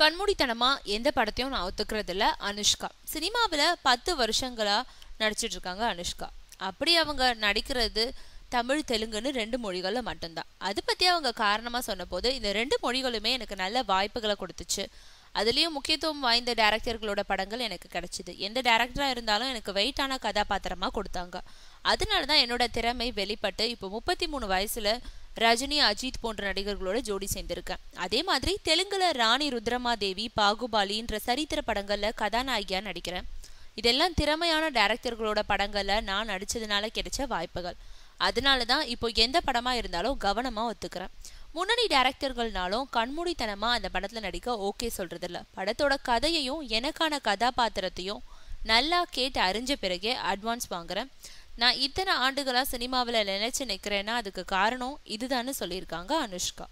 கண்மூடித்தனமா எந்த படத்தையும் நான் ஒத்துக்கிறது இல்ல. அனுஷ்கா சினிமாவில் 10 வருஷங்களா நடிச்சிட்டு இருக்காங்க. அனுஷ்கா அப்படி அவங்க நடிக்கிறது தமிழ் தெலுங்குன்னு 2 மொழிகள்ல மட்டும்தான். அது பத்தி அவங்க காரணமா சொன்ன போது இந்த 2 மொழிகளுமே எனக்கு நல்ல வாய்ப்புகளை கொடுத்துச்சு. அதுலேயும் முக்கியத்துவம் வாய்ந்த டேரக்டர்களோட படங்கள் எனக்கு கிடைச்சிது. எந்த டேரக்டரா இருந்தாலும் எனக்கு வெயிட்டான கதாபாத்திரமா கொடுத்தாங்க. அதனால தான் என்னோட திறமை வெளிப்பட்டு இப்போ 33 வயசுல ரஜினி, அஜித் போன்ற நடிகர்களோட ஜோடி சேர்ந்திருக்கேன். அதே மாதிரி தெலுங்குல ராணி ருத்ரமாதேவி, பாகுபாலின்ற சரித்திர படங்கள்ல கதாநாயகியா நடிக்கிறேன். இதெல்லாம் திறமையான டைரக்டர்களோட படங்கள்ல நான் நடிச்சதுனால கிடைச்ச வாய்ப்புகள். அதனால தான் இப்போ எந்த படமா இருந்தாலும் கவனமா ஒத்துக்கிறேன். முன்னணி டைரக்டர்கள்னாலும் கண்மூடித்தனமா அந்த படத்துல நடிக்க ஓகே சொல்றது இல்ல. படத்தோட கதையையும் எனக்கான கதாபாத்திரத்தையும் நல்லா கேட்டு அறிஞ்ச பிறகே அட்வான்ஸ் வாங்குறேன். நான் இத்தனை ஆண்டுகளா சினிமாவில் நினைச்சு நிற்கிறேன்னா அதுக்கு காரணம் இதுதான்னு சொல்லியிருக்காங்க அனுஷ்கா.